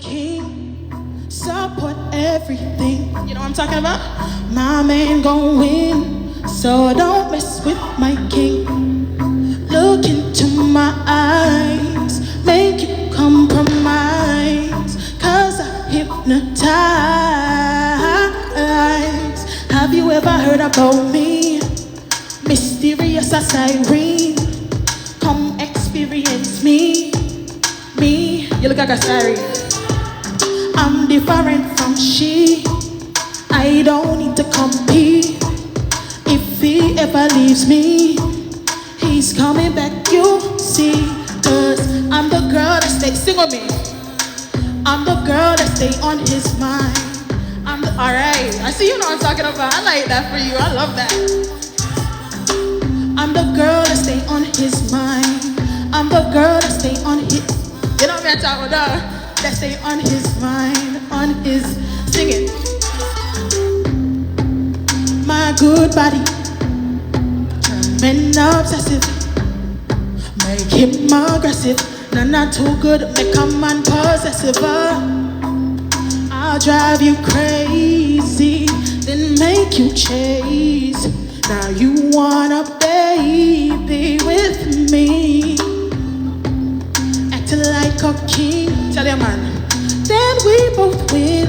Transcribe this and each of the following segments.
king, support everything. You know what I'm talking about? My man gon' win, so don't mess with my king. Look into my eyes, make you compromise, 'cause I hypnotize. Have you ever heard about me? Mysterious as Irene. Come experience me. Me, you look like a siren. I'm different from she. I don't need to compete. If he ever leaves me, he's coming back, you see. 'Cause I'm the girl that stays, sing with me. I'm the girl that stay on his mind. Alright, I see you know what I'm talking about. I like that for you, I love that. I'm the girl that stay on his mind. I'm the girl that stay on his, you know what I'm talking about? That stay on his mind, on his, sing it. My good body, men obsessive, make him aggressive. Nah, not too good, make a man possessive. I'll drive you crazy, then make you chase. Now you want a baby with me, acting like a king. Tell your man, then we both win.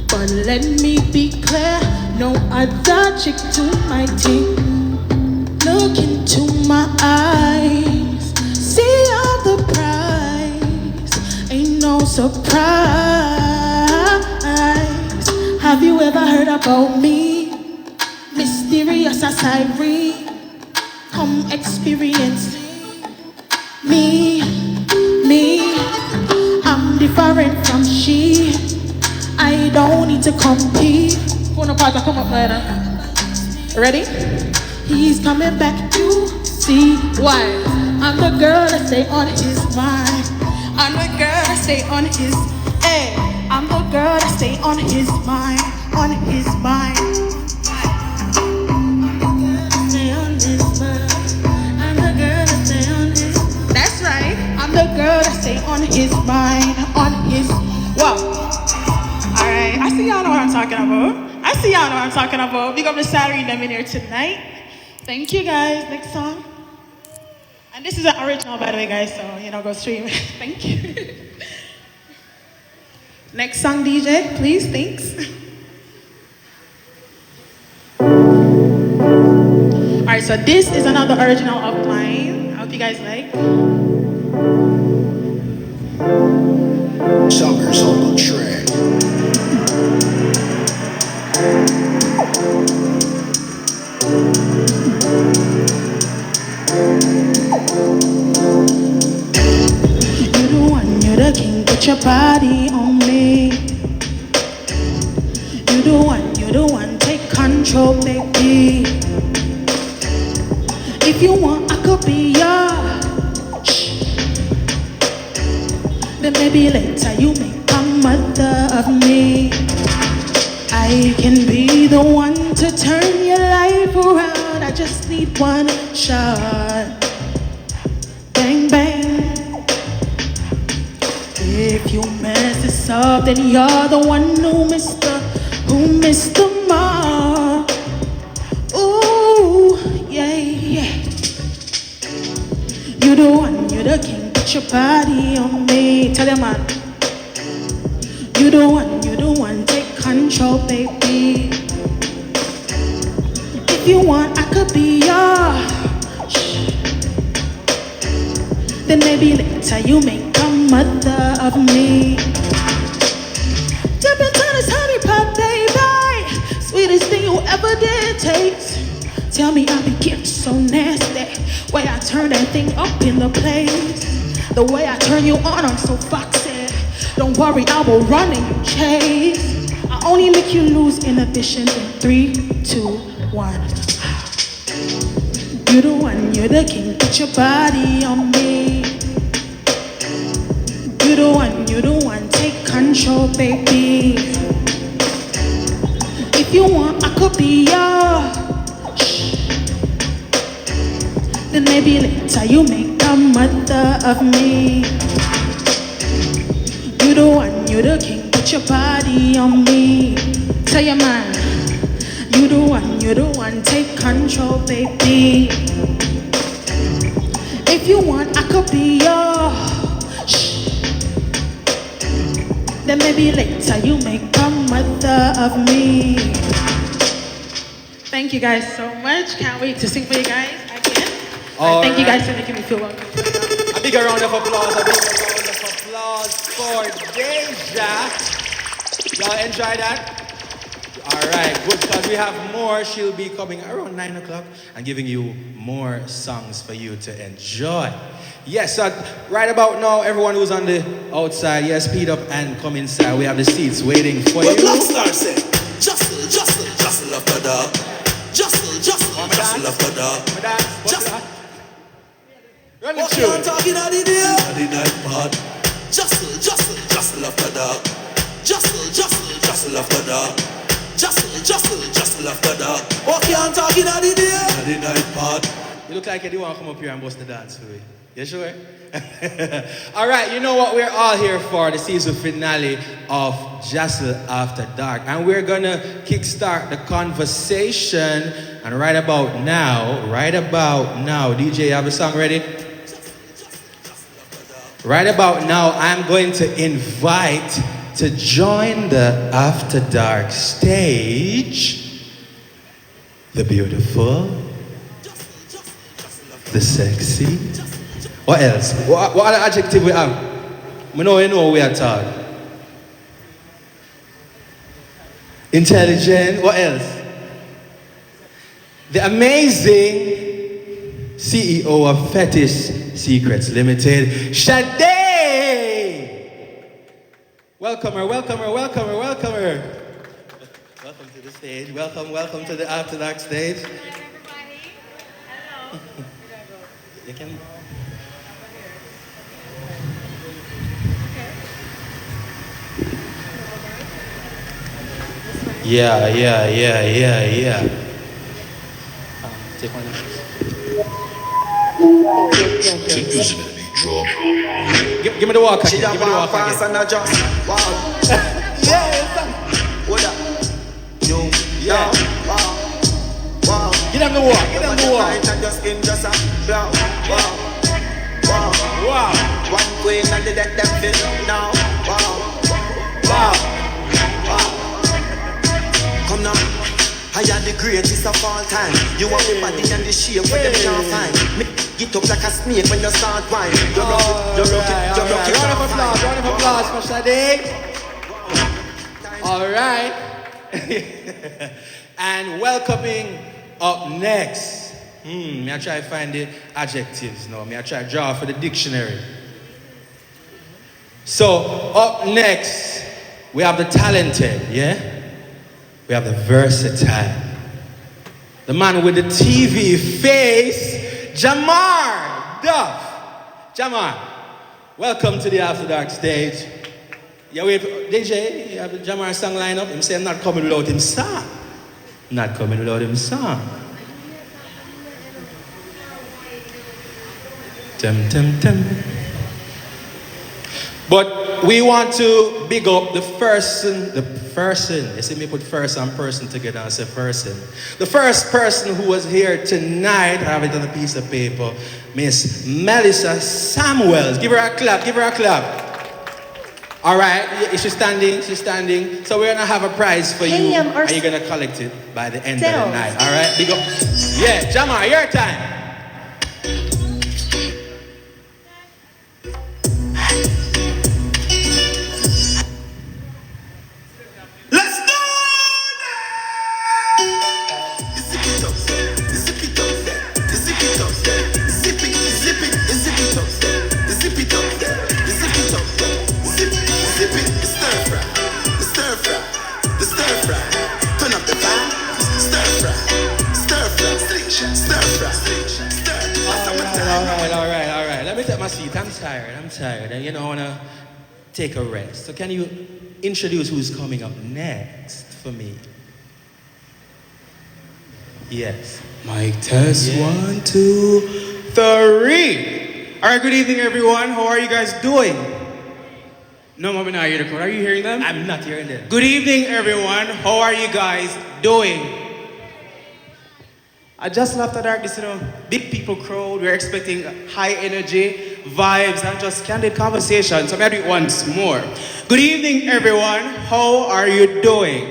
But let me be clear, no other chick to my team. Look into my eyes, see all the prize, ain't no surprise. Have you ever heard about me? Mysterious as Irene. Come experience me. I'm different from she. I don't need to compete. Come up later. Ready? He's coming back, you see. Why? I'm the girl that stay on his mind. I'm the girl that stay on his, hey. I'm the girl that stay on his mind, on his mind. Stay on his mind. I'm the girl that stay on his. That's right. I'm the girl that stay on his mind, on his. Wow. All right. I see y'all know what I'm talking about. Big up the Saturday them in here tonight. Thank you guys. Next song. And this is an original, by the way, guys. So go stream. Thank you. Next song, DJ, please, thanks. All right, so this is another original of mine. I hope you guys like. Summer's on the track. You're the one, you're the king, put your body on me. You're the one, take control, baby. If you want, I could be yours. Then maybe later you make a mother of me. I can be the one to turn your life around. I just need one shot. Bang, bang. If you mess this up, then you're the one who missed the mark. Ooh, yeah. You're the one, you're the king, put your body on me. Tell your man. You're the one, take control, baby. If you want, I could be yours. Then maybe later you make a mother of me. Dip into this honey pot, baby. Sweetest thing you ever did taste. Tell me I be getting so nasty. Way I turn that thing up in the place. The way I turn you on, I'm so foxy. Don't worry, I will run and you chase. I only make you lose inhibition in 3, 2, 1. You're the one, you're the king, put your body on me. You're the one, take control, baby. If you want, I could be yours. Then maybe later you make a mother of me. You're the one. you're the king, put your body on me. Tell your man, you're the one, take control, baby. If you want, I could be your then maybe later you make a mother of me. Thank you guys so much. Can't wait to sing for you guys again. Thank you guys for making me feel welcome. A big round of applause, for Deja. Y'all enjoy that? All right, good, because we have more. She'll be coming around 9 o'clock and giving you more songs for you to enjoy. Yes, right about now, everyone who's on the outside, yes, speed up and come inside. We have the seats waiting for you. Blackstar said, Justle love the dog. Justle love the dog. Run the tune. I'm talking out the day. The night part. Justle love the dog. Justle love the dog. Justle love the dog. Okay, I'm talking out the day. The night part. You look like you do want to come up here and bust the dance for me. You sure? All right, you know what we're all here for, the season finale of JASL After Dark. And we're going to kickstart the conversation. And right about now, DJ, you have a song ready? Right about now, I'm going to invite to join the After Dark stage the beautiful, the sexy. What else? What other adjective we have? We know we are taught. Intelligent. What else? The amazing CEO of Fetish Secrets Limited, Sade. Welcome her. Welcome to the stage. Welcome to the After Dark stage. Hello, everybody. Hello. You can. Yeah. Take one of these. Give me the walker. Give me the walker. Yeah. Get them the walk. Wow. One queen and the deck them feel now. Wow. Come now. I am the greatest of all time. You want the body and the shape with them can't find. Make it up like a snake when you start wine. Round of applause for Sade. All right. And welcoming up next. Me I try to find the adjectives now. Me I try to draw for the dictionary. So up next, we have the talented, yeah? We have the versatile. The man with the TV face, Jamar Duff. Jamar, welcome to the After Dark stage. Yeah, wait, DJ, you have the Jamar song lineup. Him say I'm not coming without him song. Not coming without him song. Tem. But we want to big up the person, you see me put first and person together and say person. The first person who was here tonight, I have it on a piece of paper, Miss Melissa Samuels. Give her a clap. All right, she's standing. So we're gonna have a prize for you. Are you gonna collect it by the end of the night? All right, big up. Yeah, Jamar, your time. All right. Let me take my seat. I'm tired. And I want to take a rest. So can you introduce who's coming up next for me? Yes. Mic test, yeah. 1, 2, 3. All right, good evening, everyone. How are you guys doing? No, I'm not hearing the crowd. Are you hearing them? I'm not hearing them. Good evening, everyone. How are you guys doing? I just left the dark, this big people crowd. We're expecting high energy, vibes, and just candid conversation. So I'm gonna do it once more. Good evening, everyone. How are you doing?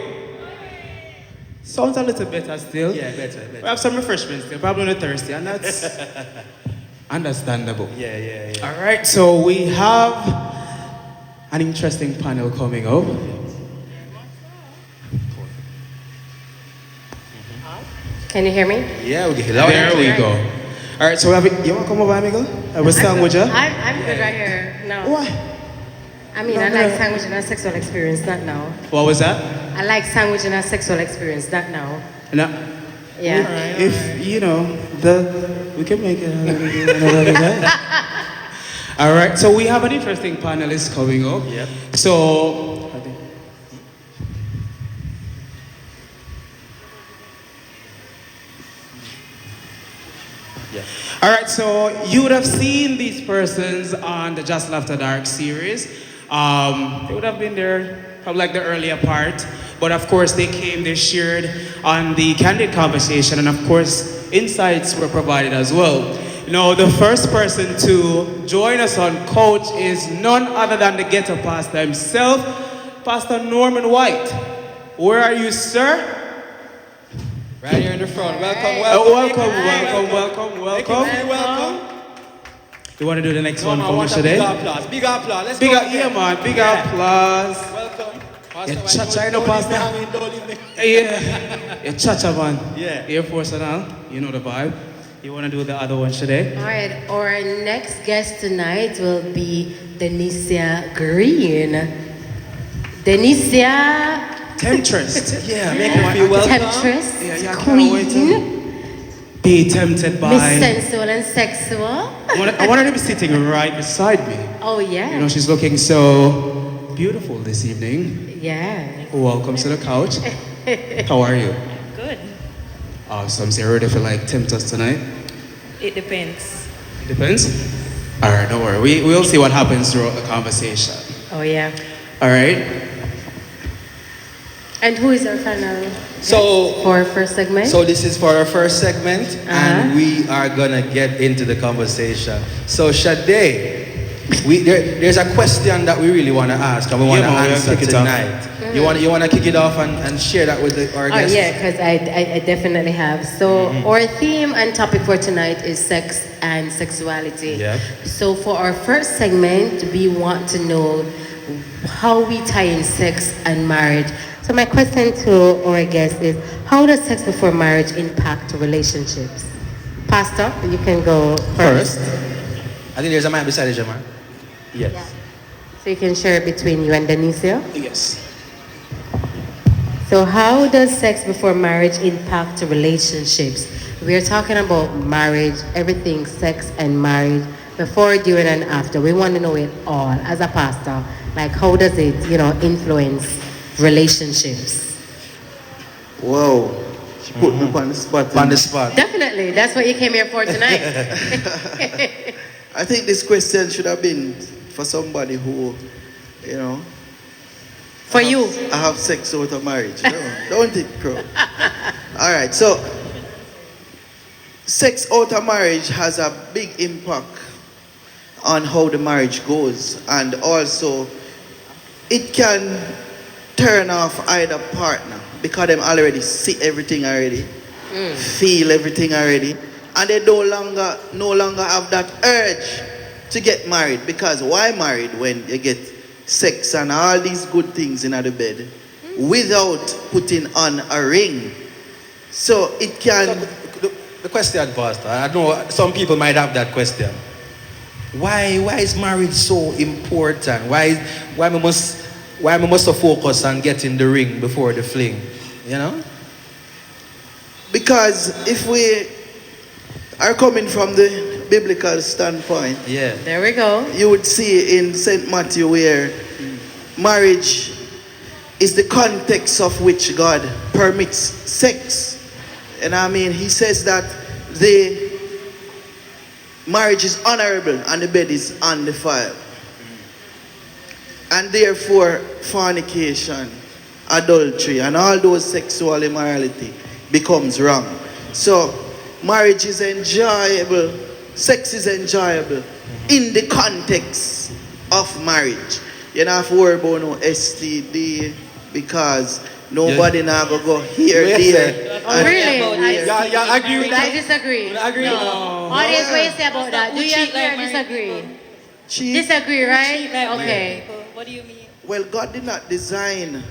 Sounds a little better still. Yeah, better. We have some refreshments. They're probably not thirsty, and that's understandable. Yeah. All right, so we have an interesting panel coming up. Can you hear me? Yeah, we get it. There we go. All right, so we have you want to come over, amigo? Have a song with you? I'm good right here. No. What? I mean, I like sandwich and a sexual experience, not now. What was that? I like sandwich and a sexual experience, not now. No. Yeah. If you know we can make it. All right, so we have an interesting panelist coming up. Yep. So. Yeah. All right, so you would have seen these persons on the Just After Dark series. They would have been there probably like the earlier part, but of course they came, they shared on the candid conversation, and of course insights were provided as well. You know, the first person to join us on Coach is none other than the ghetto pastor himself, Pastor Norman White. Where are you, sir? Right here in the front. Welcome. Welcome. You want to do the next one for me today? Big applause. Big applause. Let's Big go. big applause. Welcome. Yeah, Pastor, cha-cha, you know, Pastor. Don't leave me. Yeah, cha-cha, man. Yeah. Air Force and all. You know the vibe. You want to do the other one today? All right. Our next guest tonight will be Denicia Green. Denicia. Temptress. Yeah, make me feel welcome. Temptress. Yeah, can't wait to Queen. be tempted by. Miss Sensual and Sexual. I want her to be sitting right beside me. Oh, yeah. You know, she's looking so beautiful this evening. Yeah. Welcome to the couch. How are you? Good. Awesome. So you ready for like tempt us tonight? It depends. It depends. All right, don't worry. We'll see what happens throughout the conversation. Oh, yeah. All right. And who is our final So, for our first segment? So this is for our first segment, and we are gonna get into the conversation. So Sade, there's a question that we really want to ask, and we want to answer tonight. You want to kick it off and share that with our guests? Oh, yeah, because I definitely have. So our theme and topic for tonight is sex and sexuality. Yeah. So for our first segment, we want to know how we tie in sex and marriage. So my question to our guest is, how does sex before marriage impact relationships? Pastor, you can go first. I think there's a man beside you, Jamar. Yes. Yeah. So you can share between you and Denicia. Yes. So how does sex before marriage impact relationships? We're talking about marriage, everything sex and marriage, before, during, and after. We want to know it all as a pastor. Like, how does it, influence relationships? Whoa, she put me on the spot. On the spot. Definitely. That's what you came here for tonight. I think this question should have been for somebody who, For you. I have sex out of marriage. No, don't it, bro? All right, so sex out of marriage has a big impact on how the marriage goes, and also it can turn off either partner because them already see everything already, feel everything already, and they no longer have that urge to get married. Because why married when you get sex and all these good things in the bed without putting on a ring? So it can. So the question, Pastor, I know some people might have that question. Why is marriage so important? Why we must focus on getting the ring before the fling? Because if we are coming from the biblical standpoint, Yeah. There we go. you would see in St. Matthew where marriage is the context of which God permits sex. And I mean, he says that the marriage is honorable and the bed is undefiled. And therefore, fornication, adultery, and all those sexual immorality becomes wrong. So, marriage is enjoyable, sex is enjoyable in the context of marriage. You don't have to worry about no STD because nobody now go here, there. Oh, really? Yeah, agree with I that? disagree. I agree. No. Audience, what do you say about that? Do you agree or disagree? Disagree, right? Okay. What do you mean? Well, God did not design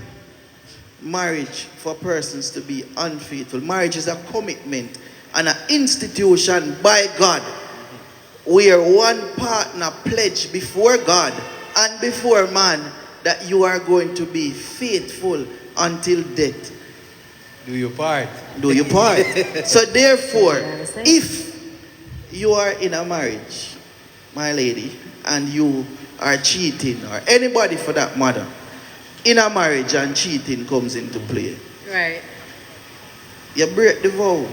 marriage for persons to be unfaithful. Marriage is a commitment and an institution by God where one partner pledged before God and before man that you are going to be faithful until death. Do your part. Do your part. So therefore, if you are in a marriage, my lady, and you are cheating, or anybody for that matter, in a marriage and cheating comes into play, Right. you break the vow.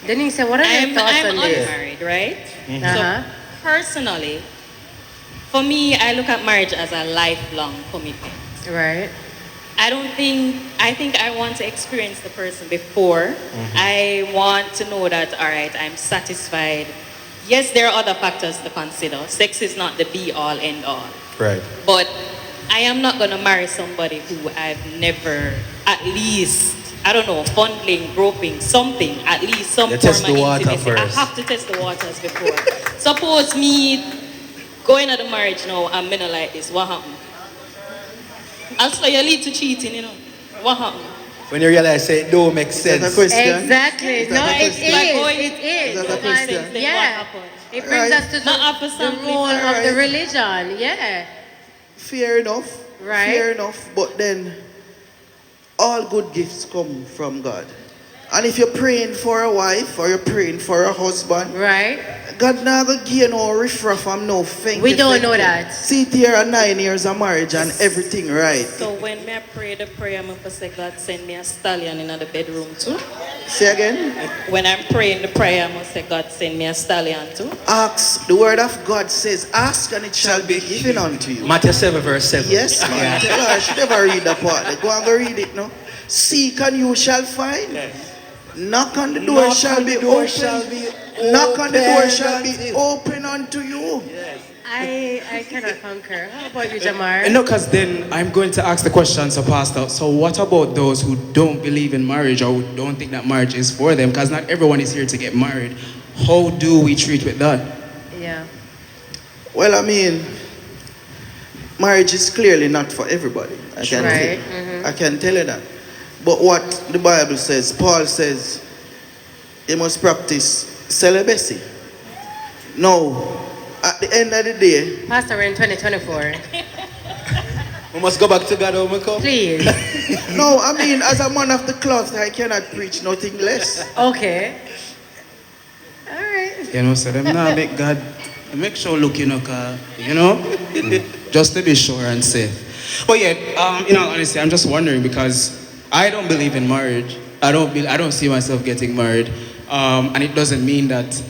Denise, what are your thoughts I'm on this? unmarried, right? Uh-huh. So personally, for me, I look at marriage as a lifelong commitment. Right. I think I want to experience the person before. I want to know that, all right, I'm satisfied. Yes, there are other factors to consider. Sex is not the be all, end all. Right. But I am not going to marry somebody who I've never, at least, I don't know, fondling, groping, something, at least some You form test of the water intimacy. I first. have to test the waters before. Suppose me going at the marriage now, I'm gonna like this, what happened? Also, you lead to cheating, you know. What happened? When you realize it don't make Is that a sense. question? Exactly. Is No, that a it question? Like going- is. It is. Is that a question? And, yeah. What happened? It brings us to Not after the something. role of the Alright. religion. Yeah. Fair enough. Right. Fair enough. But then, all good gifts come from God. And if you're praying for a wife or you're praying for a husband, Right. God never give you no riffraff and no thing. We don't know that. See it here at 9 years of marriage and everything right. So when me I pray the prayer, I'm going to say, God send me a stallion in the bedroom too. Say again. When I'm praying the prayer, I'm going to say, God send me a stallion too. Ask. The word of God says, ask and it shall be given unto you. Matthew 7 verse 7. Yes, man. Tell her, she never read that part. Go and go read it now. Seek and you shall find. Knock on the door shall be open. Knock on the door shall be open unto you. I cannot concur. How about you, Jamar? No, because then I'm going to ask the question, so Pastor, so what about those who don't believe in marriage or who don't think that marriage is for them? Because not everyone is here to get married. How do we treat with that? Yeah. Well, I mean, marriage is clearly not for everybody. I can Right. tell. I can tell you that. But what the Bible says, Paul says, you must practice celibacy. Now, at the end of the day, Pastor, we're in 2024. We must go back to God when we come. Please. no, I mean, as a man of the cloth, I cannot preach nothing less. Okay. All right. You know, so them now make God, make sure look, you know, just to be sure and safe. But yeah, in all honesty, I'm just wondering because I don't believe in marriage. I don't see myself getting married. And it doesn't mean that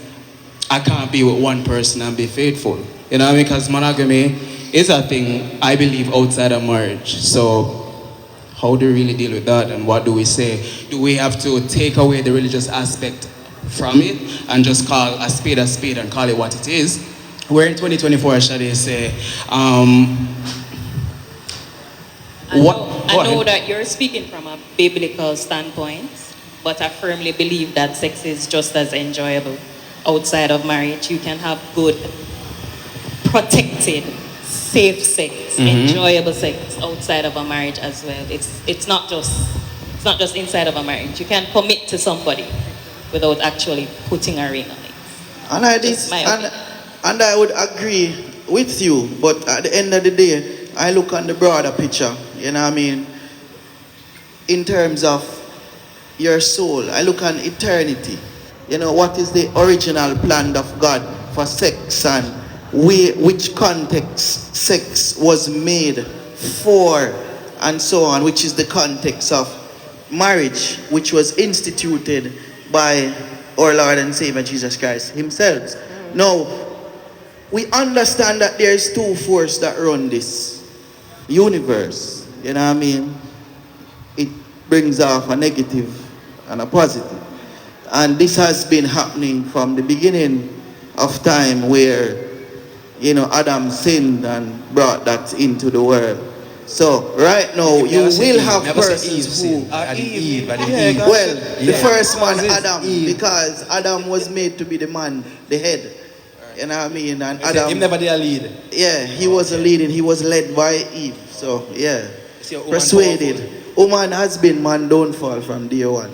I can't be with one person and be faithful. You know what I mean? Because monogamy is a thing I believe outside of marriage. So how do we really deal with that and what do we say? Do we have to take away the religious aspect from it and just call a spade and call it what it is? We're in 2024, shall they say. I know that you're speaking from a biblical standpoint, but I firmly believe that sex is just as enjoyable outside of marriage. You can have good, protected, safe sex, enjoyable sex outside of a marriage as well. It's not just inside of a marriage. You can commit to somebody without actually putting a ring on it. And I That's my opinion. and I would agree with you, but at the end of the day, I look on the broader picture, you know what I mean? In terms of your soul, I look on eternity. You know, what is the original plan of God for sex and which context sex was made for and so on, which is the context of marriage, which was instituted by our Lord and Savior Jesus Christ himself. Now, we understand that there is two forces that run this. universe. You know what I mean? It brings off a negative and a positive. And this has been happening from the beginning of time where, Adam sinned and brought that into the world. So right now you will have persons who well, the first man Adam, because Adam was made to be the man, the head. You know what I mean? And Adam, him never did a lead. yeah, he wasn't leading, he was led by Eve. So yeah, See, woman persuaded. powerful. Woman has been man downfall from day one.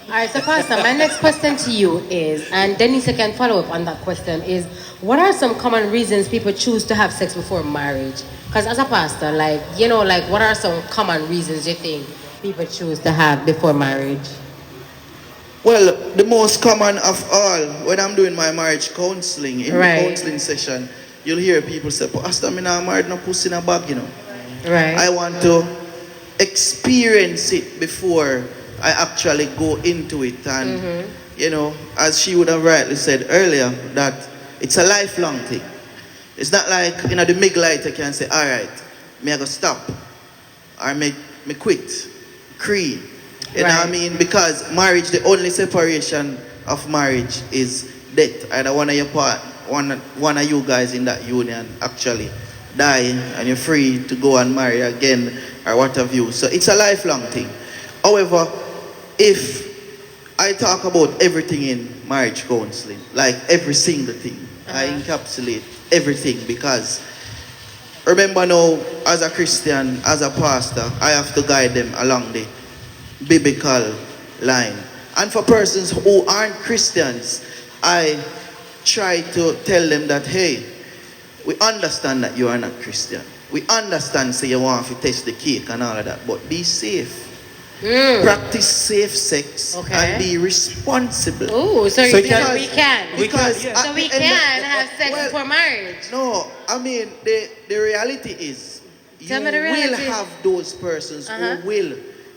All right, so Pastor, my next question to you is, and Denise can follow up on that question, is what are some common reasons people choose to have sex before marriage? Because as a pastor, what are some common reasons you think people choose to have before marriage? Well, the most common of all, when I'm doing my marriage counseling, in Right. the counseling session, you'll hear people say, Pastor, I'm not married, no pussy in a bag, Right. I want to experience it before I actually go into it. And, as she would have rightly said earlier, that it's a lifelong thing. It's not like, the midlight you can say, all right, me I go stop, or me quit, creed. You know what I mean? Because marriage, the only separation of marriage is death. Either one of your one of you guys in that union actually die and you're free to go and marry again or what have you. So it's a lifelong thing. However, if I talk about everything in marriage counseling, like every single thing, I encapsulate everything, because remember now, as a Christian, as a pastor, I have to guide them along the biblical line. And for persons who aren't Christians, I try to tell them that, hey, we understand that you are not Christian. We understand, say you want to taste the cake and all of that, but be safe. Practice safe sex and be responsible. Oh, so you think we can? Because So we can have sex before marriage? No, I mean, the reality is, you Tell me the will reality. have those persons who will.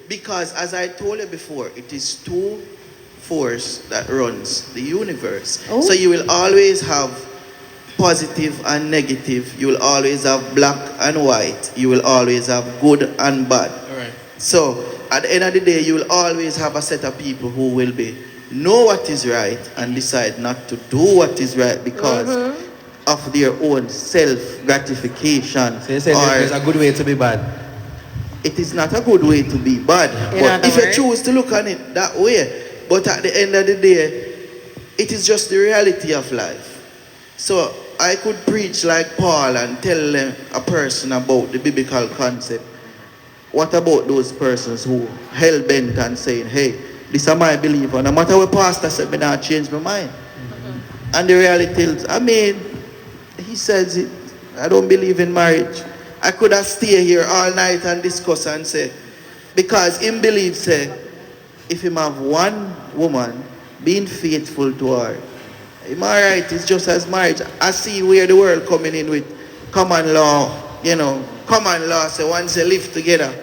Because as I told you before, it is two force that runs the universe. Oh. So you will always have positive and negative. You will always have black and white. You will always have good and bad. All right. So at the end of the day, you will always have a set of people who will know what is right and decide not to do what is right because of their own self-gratification. So you say there's a good way to be bad. It is not a good way to be bad. But if you choose to look on it that way, but at the end of the day, it is just the reality of life. So I could preach like Paul and tell a person about the biblical concept. What about those persons who hell-bent and saying, hey, this is my belief, and no matter what pastor said, I not change my mind. And the reality is, he says it, I don't believe in marriage. I could have stayed here all night and discuss and say, because him believes, say, if him have one woman being faithful to her, him alright, it's just as marriage. I see where the world coming in with common law, common law, so once they live together,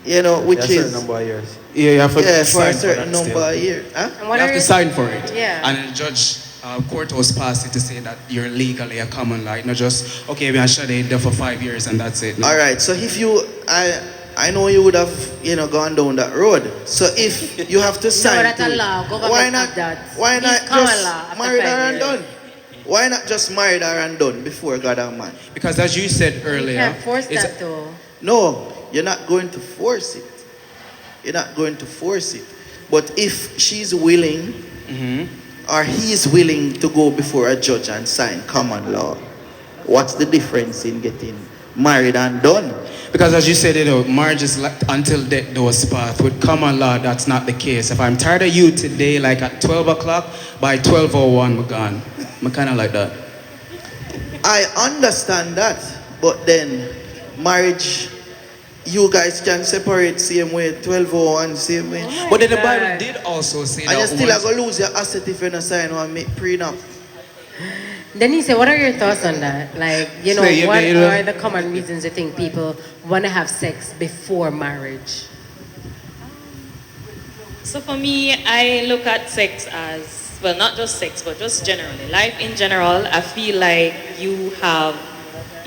which That's is a number of years. Yeah, you have to for sign a certain that number still. of years. Huh? And what You are have to your- sign for it. Yeah. And the judge, courthouse passed it to say that you're legally a common law. Not just, okay, we are shut it there for 5 years and that's it. No. All right. So if you, I know you would have, gone down that road. So if you have to sign, that's a to it, law. Government why did not? that. Why It's not common just law after marry 5 her and years. done? Why not just marry her and done before God and man? Because as you said You earlier, can't force it's- that though. No, you're not going to force it. You're not going to force it. But if she's willing, or he's willing to go before a judge and sign common law, what's the difference in getting married and done? Because as you said, marriage is like until death do us part. With common law, that's not the case. If I'm tired of you today, like at 12 o'clock, by 12:01, I'm gone. I'm kind of like that. I understand that, but then marriage, you guys can separate same way, 12:01 same way. But then the God. Bible did also say And you that still are once- going to lose your asset if you don't sign one prenup. Denise, what are your thoughts on that? Like, Say, what you know- are the common reasons you think people want to have sex before marriage? So for me, I look at sex as, not just sex, but just generally. Life in general, I feel like you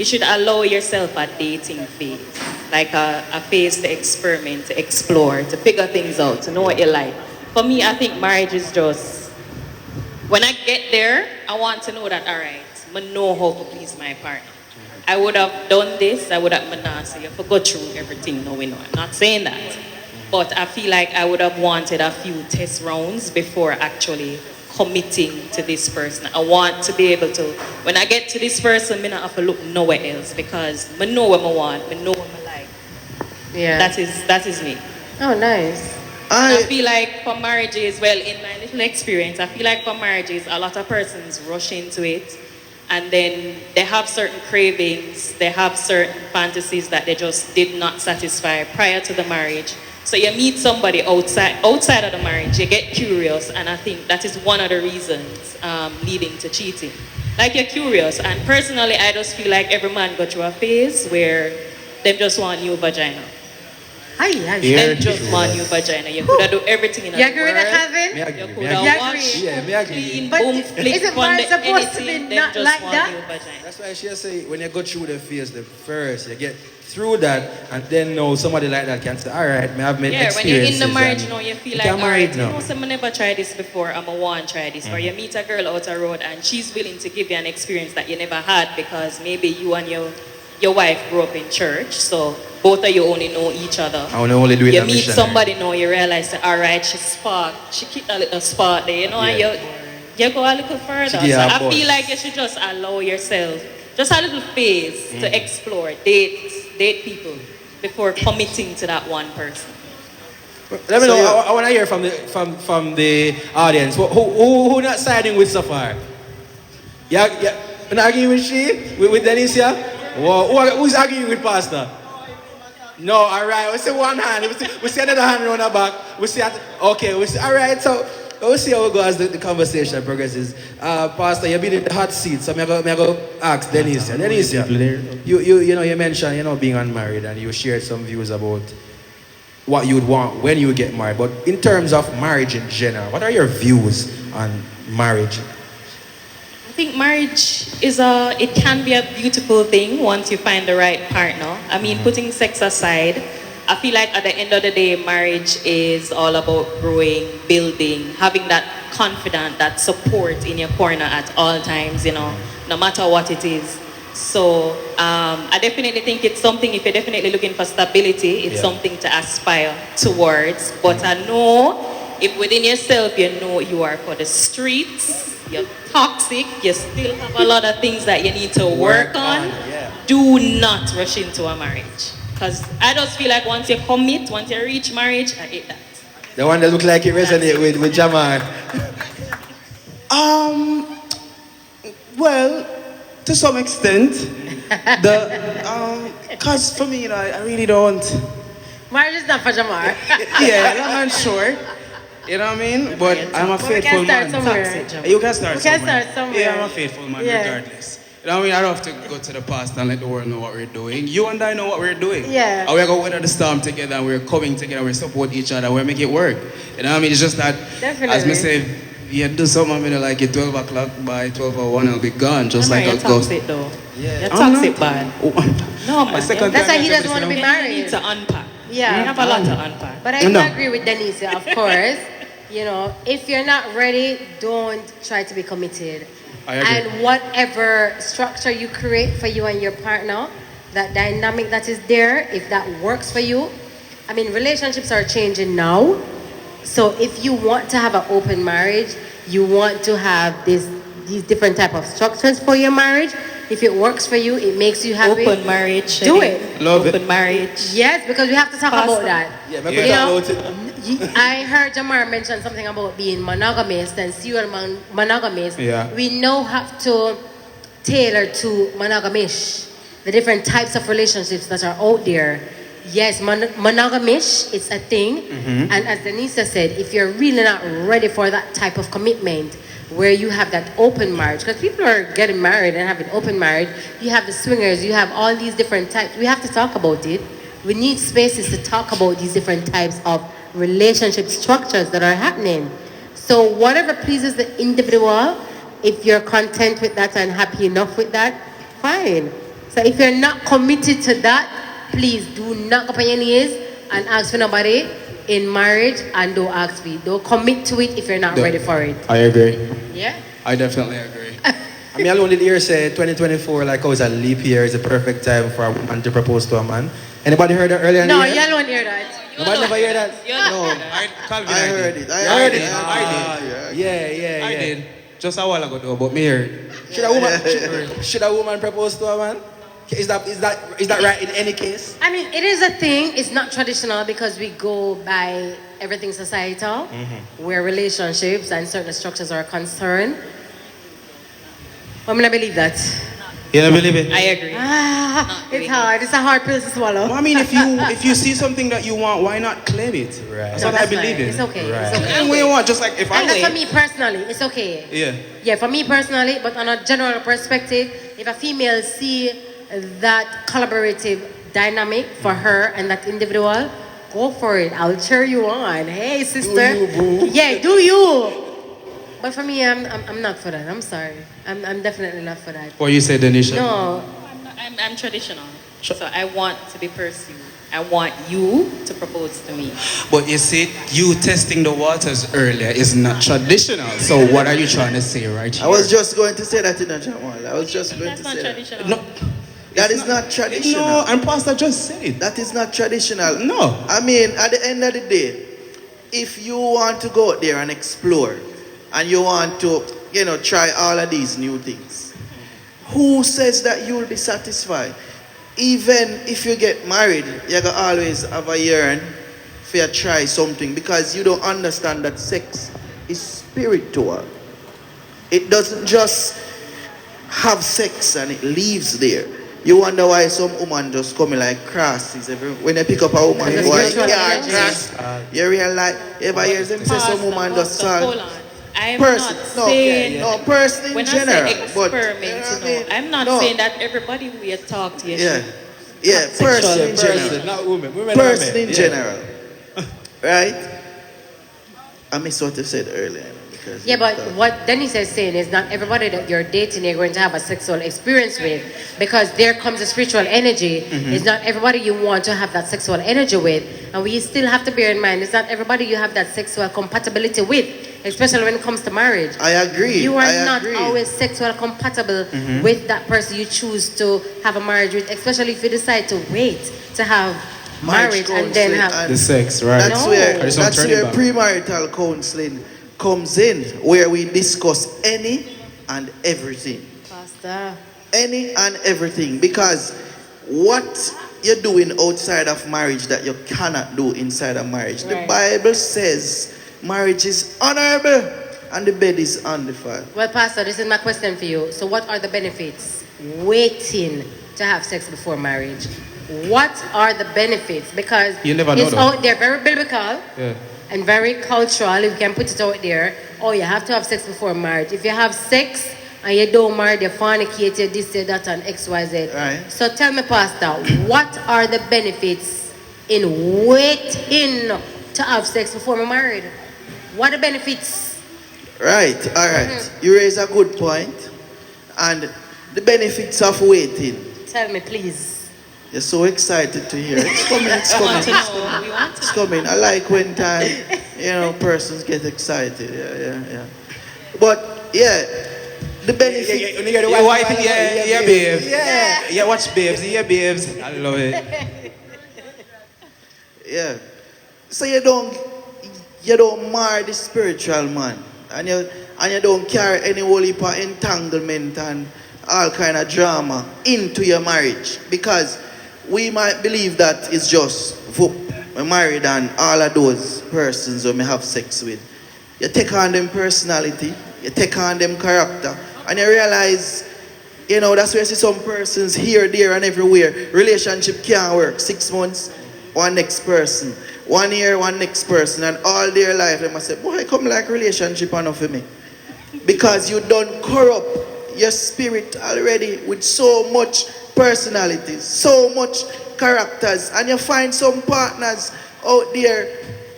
you should allow yourself a dating phase, like a phase to experiment, to explore, to figure things out, to know what you like. For me, I think marriage is just, when I get there, I want to know that, all right, I know how to please my partner. I would have done this, I would have, so you have to go through everything, no, we know. I'm not saying that. But I feel like I would have wanted a few test rounds before actually committing to this person. I want to be able to, when I get to this person, I don't have to look nowhere else because I know what I want, I know what I like. Yeah. That is me. Oh, nice. I feel like for marriages, well, in my little experience, I feel like for marriages, a lot of persons rush into it and then they have certain cravings, they have certain fantasies that they just did not satisfy prior to the marriage. So you meet somebody outside of the marriage, you get curious, and I think that is one of the reasons leading to cheating. Like you're curious, and personally, I just feel like every man go through a phase where they just want new vagina. They just want new vagina. You could have do everything in the You world. agree with that, Calvin? You could have wash, Yeah, me agree. clean, But boom, flick, isn't fun, marriage supposed to be anything, they not just like want that? new vagina. That's why she say when you go through the phase, the first you get through that, and then now somebody like that can say, all right, I have made Yeah, when experiences. you're in the marriage, and you know, you feel you like, can all marry right, now. you know, someone never tried this before, I'm a want to try this. Or you meet a girl out the road and she's willing to give you an experience that you never had because maybe you and your wife grew up in church, so both of you only know each other. I wanna only do it You a meet missionary. somebody now, you realize that, all right, she sparked, she kicked a little spark there, you know, Yeah. and you go a little further. She So give her a I buzz. feel like you should just allow yourself, just a little phase to explore, date people before committing to that one person. Let me So know. you- I want to hear from the audience. Who not siding with Safar? Yeah. You not arguing with she? With Denise? Yeah. Who's arguing with Pastor? No. All right. We see one hand. We see another hand around the back. We see. Okay. We see. All right. So we'll see how it goes as the conversation progresses. Pastor, you've been in the hot seat, so I'm gonna ask Denise. Denise, you know you mentioned being unmarried and you shared some views about what you would want when you get married. But in terms of marriage in general, what are your views on marriage? I think marriage it can be a beautiful thing once you find the right partner. I mean, putting sex aside, I feel like at the end of the day, marriage is all about growing, building, having that confidence, that support in your corner at all times, no matter what it is. So I definitely think it's something, if you're definitely looking for stability, it's something to aspire towards. But I know if within yourself you know you are for the streets, you're toxic, you still have a lot of things that you need to work on, do not rush into a marriage. Because I just feel like once you commit, once you reach marriage, I hate that. The one that look like it resonate with Jamal. Well, to some extent, cause for me, I really don't. Marriage is not for Jamar. Yeah, long and short. You know what I mean? But I'm a But we faithful can start man. somewhere. You can start We can somewhere. start somewhere. Yeah, I'm a faithful man Yeah. regardless. You know what I mean? I don't have to go to the past and let the world know what we're doing. You and I know what we're doing. Yeah. And we're going to weather the storm together, and we're coming together, we support each other, we make it work. You know what I mean? It's just that, Definitely. as me say, you do something, I mean, like at 12 o'clock, by 12:01, I'll be gone, just like you're a ghost. toxic though. Yeah. You're I'm toxic, not. man. Oh, No, my man. second That's time why he I doesn't want to be said, married. You need to unpack. Yeah. You have a lot to unpack. But I No. agree with Denise, of course. If you're not ready, don't try to be committed. I agree. And whatever structure you create for you and your partner, that dynamic that is there, if that works for you, I mean, relationships are changing now. So if you want to have an open marriage, you want to have these different type of structures for your marriage. If it works for you, it makes you happy. Open marriage. Do Shadi. it. Love Open it. marriage. Yes, because we have to talk about Pastor. that. Yeah, me Yeah. could talk about it. I heard Jamar mention something about being monogamous and serial monogamous. Yeah. We now have to tailor to monogamish, the different types of relationships that are out there. Yes, monogamish, it's a thing. And as Denise said, if you're really not ready for that type of commitment, where you have that open marriage, because people are getting married and having open marriage, you have the swingers, you have all these different types. We have to talk about it. We need spaces to talk about these different types of relationship structures that are happening. So whatever pleases the individual, if you're content with that and happy enough with that, fine. So if you're not committed to that, please do not go on your knees and ask for nobody in marriage, and don't ask me. Don't commit to it if you're not ready for it. I agree. Yeah? I definitely agree. I mean, I only hear say 2024, like, oh, it's a leap year, is a perfect time for a woman to propose to a man. Anybody heard that earlier in No, the year? y'all don't hear that. Nobody never hear that? No, Calvin, I heard it. You heard it? I Yeah. I did. Just a while ago though, but me heard. Should a woman propose to a man? Is that right in any case? I mean, it is a thing. It's not traditional because we go by everything societal, where relationships and certain structures are concerned. I'm gonna believe that. You don't believe it? I agree. It's hard. It's a hard pill to swallow. Well, I mean, if you see something that you want, why not claim it? Right. That's No, what I that's believe fine. in. It's okay. Right. It's okay. And when you want, just like if And that's I for me personally. It's okay. yeah. Yeah, for me personally, but on a general perspective, if a female see that collaborative dynamic for her and that individual, go for it. I'll cheer you on. Hey, sister. Do you, boo? Yeah, do you. But for me, I'm not for that. I'm sorry. I'm definitely not for that. What you said, Denisha? No. I'm traditional. So I want to be pursued. I want you to propose to me. But you see, you testing the waters earlier is not traditional. So what are you trying to say right here? I was just going to say that in a Jamal. I was just going That's to not say that. traditional. No, That is not traditional. no, and Pastor just said it. That is not traditional. No. I mean, at the end of the day, if you want to go out there and explore, and you want to, try all of these new things, who says that you will be satisfied? Even if you get married, you're going to always have a yearn for you to try something because you don't understand that sex is spiritual. It doesn't just have sex and it leaves there. You wonder why some woman just coming like crosses when they pick up a woman. Because Why spiritual can't energy. cross? You realize, ever hear them say some woman just Hold solve. on. I'm Person, not saying... no, person in When general. I say experiment, I'm not No. saying that everybody we talk to you Yeah, should yeah, person in Person, general. not women. Women Person are men. in Yeah. general, right? I miss what you said earlier. Because Yeah, but what Dennis is saying is not everybody that you're dating you're going to have a sexual experience with, because there comes a spiritual energy. It's not everybody you want to have that sexual energy with, and we still have to bear in mind it's not everybody you have that sexual compatibility with, especially when it comes to marriage. I agree. You are I not agree. always sexual compatible with that person you choose to have a marriage with, especially if you decide to wait to have marriage and then counseling have. The sex, right? That's No. where I just don't turn it back. premarital counseling comes in, where we discuss any and everything. Pastor. Any and everything, because what you're doing outside of marriage that you cannot do inside of marriage. The Right. Bible says marriage is honorable and the bed is undefiled. Well, Pastor, this is my question for you. So, what are the benefits waiting to have sex before marriage? What are the benefits? Because You never know, it's though. out there, very biblical Yeah. and very cultural. If you can put it out there, oh, you have to have sex before marriage. If you have sex and you don't marry, you fornicate, you this, you that, and X, Y, Z. Right. So, tell me, Pastor, what are the benefits in waiting to have sex before we're married? What are the benefits? Right, all right. You raise a good point. And the benefits of waiting. Tell me, please. You're so excited to hear. It's coming, it's We coming. want to know. We want to It's coming. I like when time, persons get excited. Yeah. But yeah, the benefit. Your wife, yeah, babes. Yeah, watch babes. Yeah, babes. I love it. Yeah. So you don't mar the spiritual man. And you don't carry any whole heap of entanglement and all kind of drama into your marriage. Because we might believe that it's just whoop, we're married and all of those persons who may have sex with. You take on them personality, you take on them character, and you realize, that's where you see some persons here, there, and everywhere. Relationship can't work. 6 months, one next person. 1 year, one next person. And all their life, they must say, boy, come like relationship enough for me. Because you don't corrupt your spirit already with so much personalities, so much characters. And you find some partners out there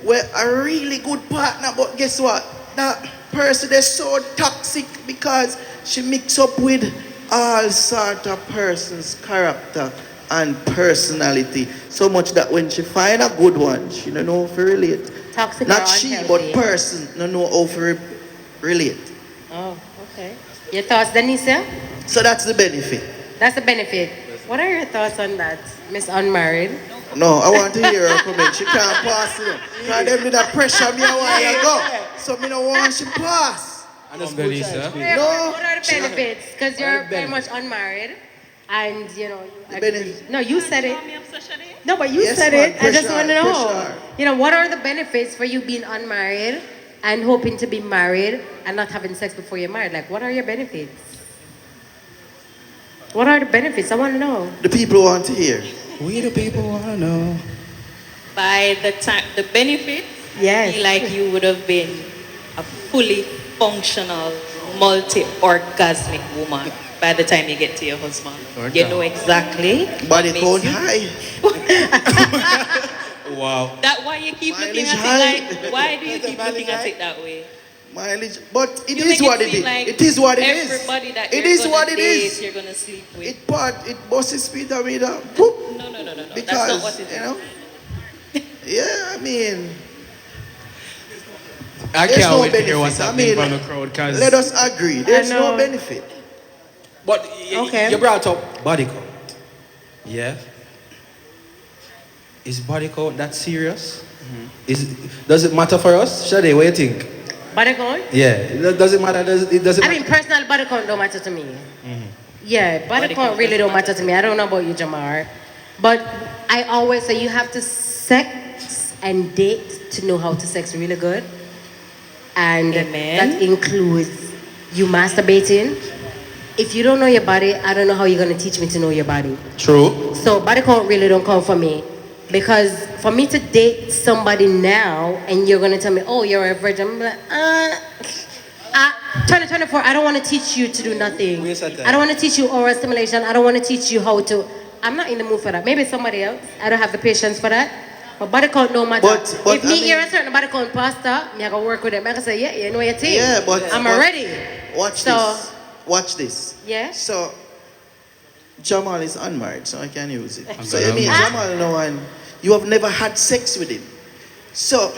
where a really good partner, but guess what? That person is so toxic because she mix up with all sort of person's character and personality. So much that when she find a good one, she don't know how to relate. Toxic Not or she, unhealthy? but person don't know how to relate. Oh, okay. Your thoughts, Denisa? So that's the benefit. That's the benefit. What are your thoughts on that, Miss Unmarried? No, I want to hear her comment. She can't pass it. Because them did that pressure me a while ago. So me don't want she pass. And the Lisa. What are the benefits? Because you're very much unmarried. And, you know, you benefit. no, you said it. No, but you Yes, said man, it. I just pressure, want to know. pressure. You know, what are the benefits for you being unmarried and hoping to be married and not having sex before you're married? Like, what are your benefits? What are the benefits? I want to know. The people want to hear. We the people wanna know. By the time, the benefits, Yes. feel like you would have been a fully functional, multi-orgasmic woman by the time you get to your husband. You know exactly Body what count makes you. high. Wow. That why you keep looking Mileage at it high. like, why do you keep Mileage looking at high. it that way? Mileage. But it You is make what it feel is. like It is what it is. everybody that It you're is gonna what it date, is. you're gonna sleep with. It busts Peter with a boop. No. That's Because, not what it is. you know. Yeah, I mean, I there's can't no wait to hear what's benefit. I happening mean, from the crowd, because let us agree. There's no know. benefit. But Okay. you brought up body count. Yeah. Is body count that serious? Does it matter for us? Shade, what do you think? Body count? Yeah. Does it matter? It doesn't I mean, personal body count don't matter to me. Yeah, body Body count count really doesn't don't matter to me. I don't know about you, Jamar. But I always say you have to sex and date to know how to sex really good. And Amen. that includes you masturbating. If you don't know your body, I don't know how you're going to teach me to know your body. True. So body count really don't count for me. Because for me to date somebody now and you're going to tell me, oh, you're a virgin, I'm like, 2024, I don't want to teach you to do nothing. Waste of time. I don't want to teach you oral stimulation. I don't want to teach you how to. I'm not in the mood for that. Maybe somebody else. I don't have the patience for that. But body count no matter. But if me I mean- hear a certain body count pastor, me I go work with them. I can say, yeah, you know your team. Yeah, but I'm but ready. Watch So- this. Watch this. Yeah. So Jamal is unmarried, so I can use it. So gonna you mean use Jamal no one you have never had sex with him. So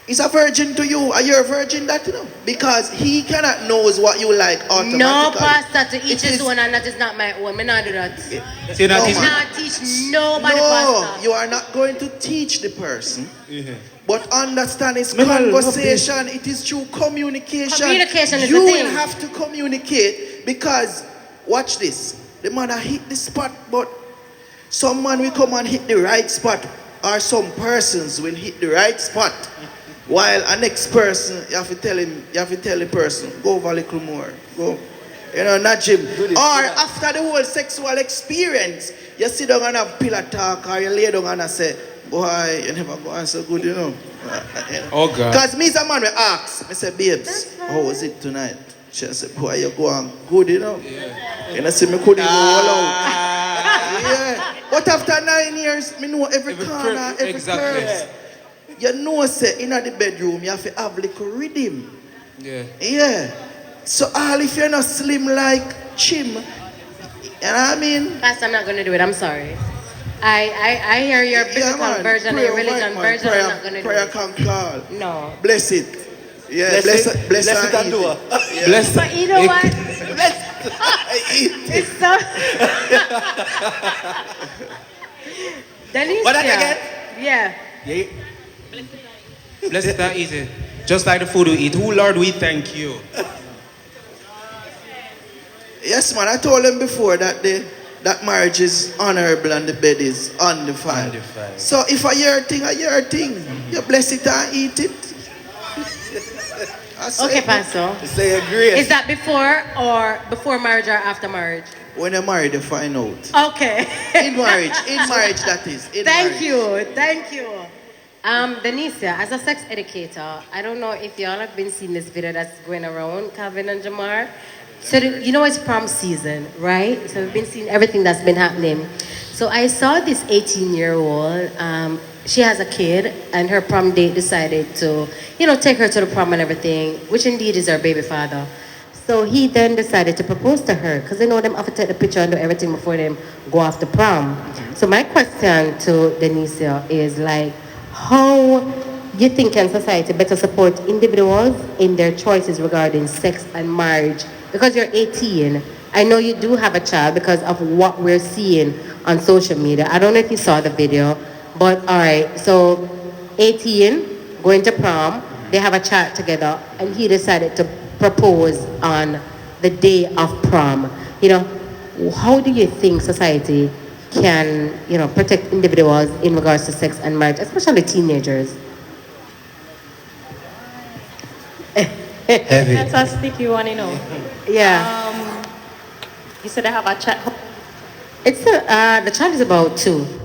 he's a virgin to you. Are you a virgin that you know? Because he cannot knows what you like automatically. No pastor to each It his is- own, and that is not my own. Me not do that. So you're not No, teaching- man. Not teach nobody No, pastor. you are not going to teach the person. But understand it's Me not love conversation. It is through communication. Communication is you the will thing. have to communicate because watch this. The man a hit the spot, but some man will come and hit the right spot, or some persons will hit the right spot. While a next person, you have to tell the person, go over a little more. Go. You know, nudge him. Or after the whole sexual experience, you sit down and have pillow talk, or you lay down and say, boy, you never go on so good, you know. Oh, God. Because me, some man will ask, I say, babes, how was it tonight? She said, boy, you go on good, you know. And I say, me couldn't go all out. Yeah. But after 9 years, me know every corner, every exactly. curve. You know, say, in the bedroom, you have to have little rhythm. Yeah. Yeah. So all if you're not slim like Chim, you know what I mean? Pastor, I'm not going to do it. I'm sorry. I hear your biblical man. version, Prayer your religion right, man. version. Prayer, I'm not going to do prayer it. can call. No. Bless it. Yeah, bless it and do eat it. it. Bless But you know it. what? Eat it. It's so. Denise, What that again? Yeah. Yeah. Bless it and eat it. Just like the food we eat. Who, Lord, we thank you. Yes, man. I told them before that that marriage is honorable and the bed is undefiled. Undefiled. So if a year thing, you bless it and eat it. I say, Okay, Pastor. Say agree. Is that before marriage or after marriage? when you're married, you find out. Okay. In marriage, that is. In Thank marriage. thank you. Denise, as a sex educator, I don't know if y'all have been seeing this video that's going around, Calvin and Jamar. So you know it's prom season, right? So we've been seeing everything that's been happening. So I saw this 18-year-old. She has a kid, and her prom date decided to, take her to the prom and everything, which indeed is her baby father. So he then decided to propose to her because they know them have to take the picture and do everything before them go off to prom. So my question to Denicia is like, how you think can society better support individuals in their choices regarding sex and marriage? Because you're 18, I know you do have a child because of what we're seeing on social media. I don't know if you saw the video, but all right, so 18, going to prom, they have a child together, and he decided to propose on the day of prom. You know, how do you think society can, you know, protect individuals in regards to sex and marriage, especially teenagers? Heavy. That's a sticky one, you know. Yeah. You said I have a chat. It's the child is about 2.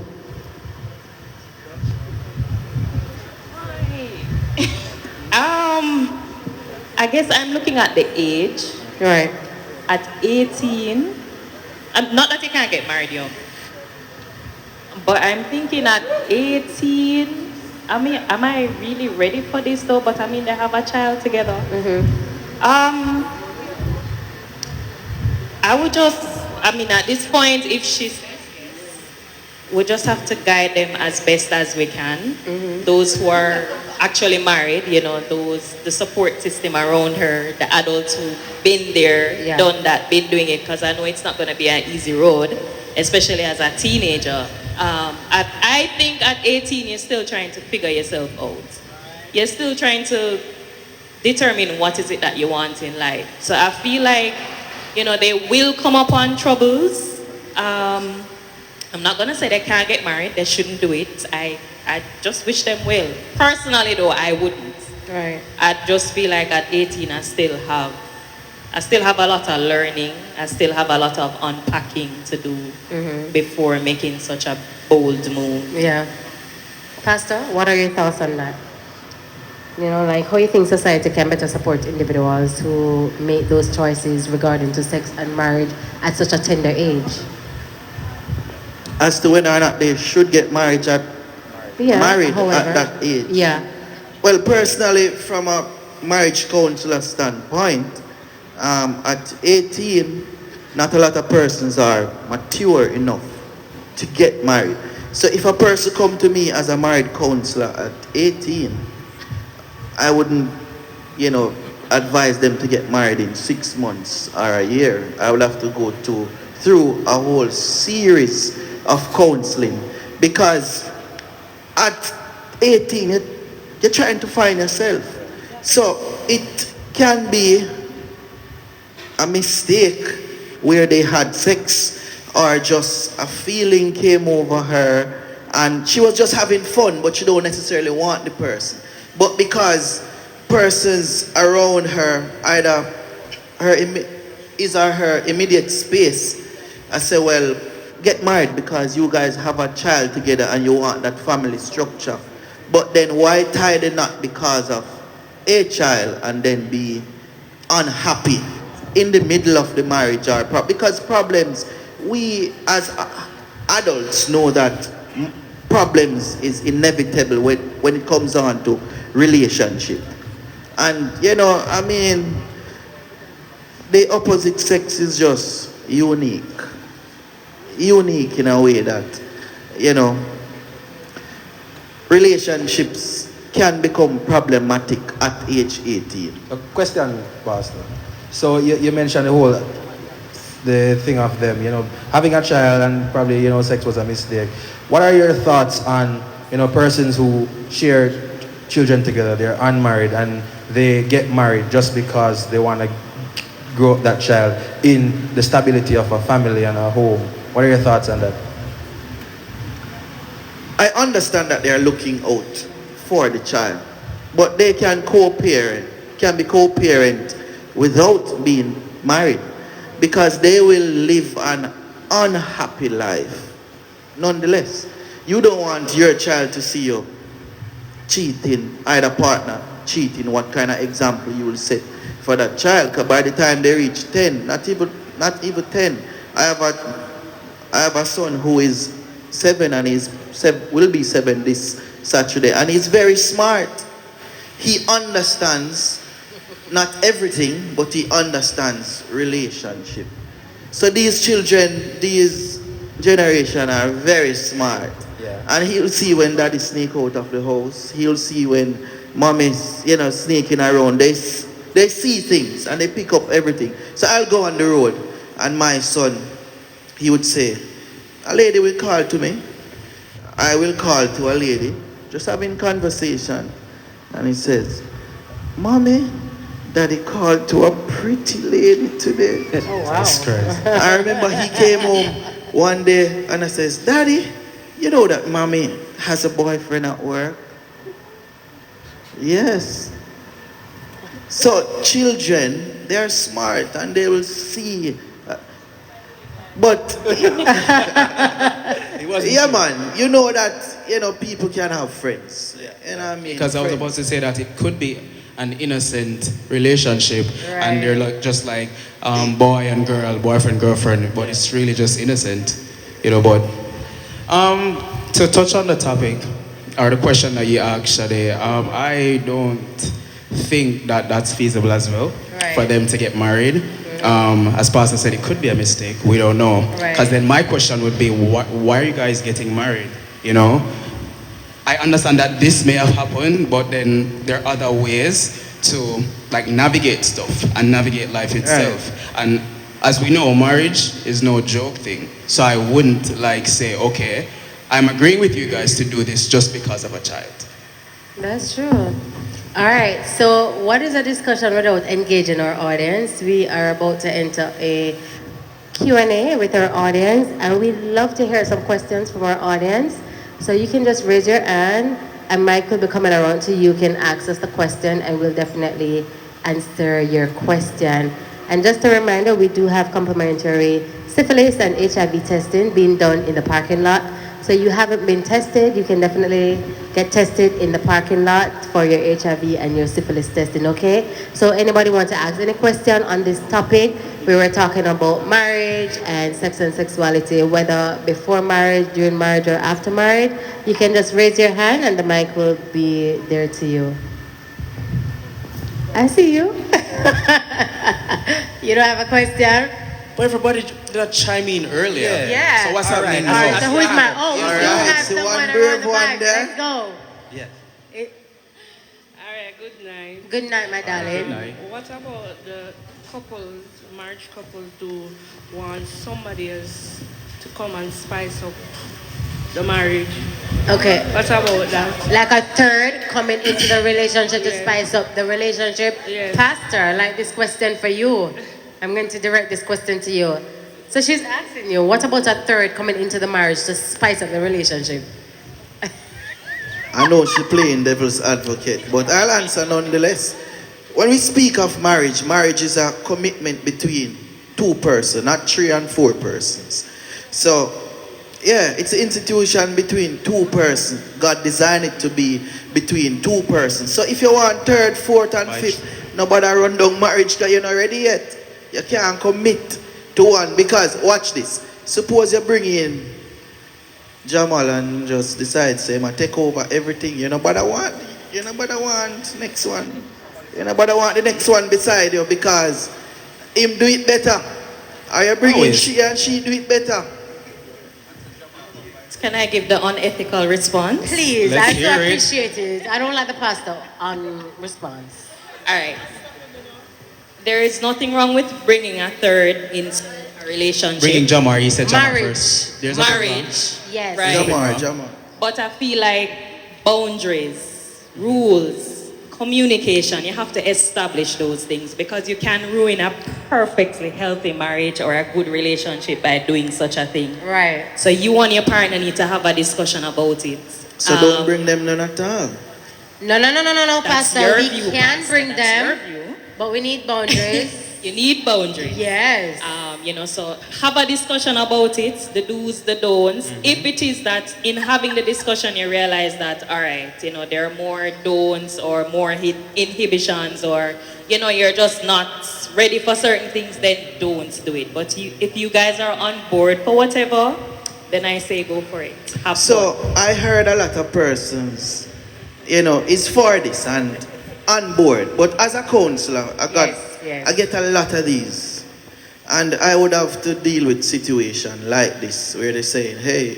I guess I'm looking at the age. Right. At 18, not that you can't get married young, but I'm thinking at 18, I mean, am I really ready for this though? But I mean, they have a child together. I would just, I mean, at this point, if she's, we just have to guide them as best as we can. Those who are actually married, you know, the support system around her, the adults who've been there, Yeah. done that, been doing it, because I know it's not going to be an easy road, especially as a teenager. I think at 18, you're still trying to figure yourself out. You're still trying to determine what is it that you want in life. So I feel like, you know, they will come upon troubles. I'm not gonna say they can't get married. They shouldn't do it. I just wish them well. Personally, though, I wouldn't. Right. I just feel like at 18, I still have a lot of learning. I still have a lot of unpacking to do before making such a bold move. Yeah. Pastor, what are your thoughts on that? You know, like how you think society can better support individuals who make those choices regarding to sex and marriage at such a tender age? As to whether or not they should get married at that age. Yeah. Well, personally, from a marriage counselor standpoint, at 18, not a lot of persons are mature enough to get married. So if a person come to me as a married counselor at 18, I wouldn't, you know, advise them to get married in 6 months or a year. I would have to go through a whole series of counseling, because at 18 you're trying to find yourself. So it can be a mistake where they had sex, or just a feeling came over her and she was just having fun, but she don't necessarily want the person. But because persons around her, either her immediate space, I say, well, get married because you guys have a child together and you want that family structure. But then why tie the knot because of a child and then be unhappy in the middle of the marriage? Because problems, we as adults know that problems is inevitable when it comes on to relationship. And you know, I mean, the opposite sex is just unique in a way that, you know, relationships can become problematic at age 18. A question, Pastor. So you mentioned the thing of them, you know, having a child and probably, you know, sex was a mistake. What are your thoughts on, you know, persons who share children together, they're unmarried and they get married just because they want to grow up that child in the stability of a family and a home? What are your thoughts on that? I understand that they are looking out for the child, but they can be co-parent without being married, because they will live an unhappy life. Nonetheless, you don't want your child to see you cheating, either partner cheating. What kind of example you will set for that child? Because by the time they reach 10, not even 10, I have a son who is 7 and will be 7 this Saturday, and he's very smart. He understands not everything, but he understands relationship. So these children, these generation are very smart. Yeah. And he'll see when daddy sneak out of the house. He'll see when mommy's, sneaking around. They see things and they pick up everything. So I'll go on the road and my son, he would say, a lady will call to me. I will call to a lady, just having conversation. And he says, Mommy, daddy called to a pretty lady today. Oh, wow. That's crazy. I remember he came home one day and I says, Daddy, you know that mommy has a boyfriend at work? Yes. So children, they are smart and they will see. But yeah, man, you know that people can have friends. You know what I mean? Because I was about to say that it could be an innocent relationship, and they're just like boy and girl, boyfriend, girlfriend, but it's really just innocent, But to touch on the topic or the question that you asked, Shade, I don't think that that's feasible as well for them to get married. As Pastor said, it could be a mistake. We don't know. Because then my question would be, why are you guys getting married? I understand that this may have happened, but then there are other ways to navigate stuff and navigate life itself. And as we know, marriage is no joke thing. So I wouldn't say, okay, I'm agreeing with you guys to do this just because of a child. That's true. All right, so what is a discussion without engaging our audience? We are about to enter a Q&A with our audience, and we'd love to hear some questions from our audience. So you can just raise your hand, and Mike will be coming around to you. You can ask us the question, and we'll definitely answer your question. And just a reminder, we do have complimentary syphilis and HIV testing being done in the parking lot. So you haven't been tested, you can definitely get tested in the parking lot for your HIV and your syphilis testing, okay? So anybody want to ask any question on this topic? We were talking about marriage and sex and sexuality, whether before marriage, during marriage, or after marriage. You can just raise your hand and the mic will be there to you. I see you. You don't have a question? But everybody did chime in earlier. Yeah. So what's happening All now? right, so who's my... Oh, we All still right, have so someone one around brave the one back. there. Let's go. Yes. All right, good night. Good night, my darling. Good night. What about the couples, marriage couples do want somebody else to come and spice up the marriage? Okay. What about that? Like a third coming into the relationship to Yeah. spice up the relationship. Yes. Pastor, like this question for you. I'm going to direct this question to you. So she's asking you, what about a third coming into the marriage to spice up the relationship? I know she playing devil's advocate, but I'll answer nonetheless. When we speak of marriage, marriage is a commitment between two persons, not 3 and 4 persons. So, yeah, it's an institution between two persons. God designed it to be between two persons. So if you want third, fourth, and fifth, nobody run down marriage because you're not ready yet. You can't commit to one because, watch this. Suppose you bring in Jamal and just decide, say, man, take over everything. You know, but I want next one. You know, but I want the next one beside you because him do it better. Or you bring in she and she do it better. Can I give the unethical response? Please, Let's I hear it. appreciate it. I don't like the pastor on response. All right. There is nothing wrong with bringing a third in a relationship. Bringing Jamar, you said Jamar Marriage. first. There's nothing wrong. Marriage. Yes. Right. Jamal. But I feel like boundaries, rules, communication, you have to establish those things because you can ruin a perfectly healthy marriage or a good relationship by doing such a thing. Right. So you and your partner need to have a discussion about it. So don't bring them none at all. No, That's Pastor. your We view, can Pastor. bring That's them, your view. but we need boundaries. You need boundaries. Yes. So have a discussion about it, the do's, the don'ts. If it is that in having the discussion you realize that, all right, there are more don'ts or more inhibitions or, you're just not ready for certain things, then don't do it. But if you guys are on board for whatever, then I say go for it. Have So fun. I heard a lot of persons, is for this, and on board. But as a counselor, Yes. I get a lot of these. And I would have to deal with situation like this where they're saying, hey,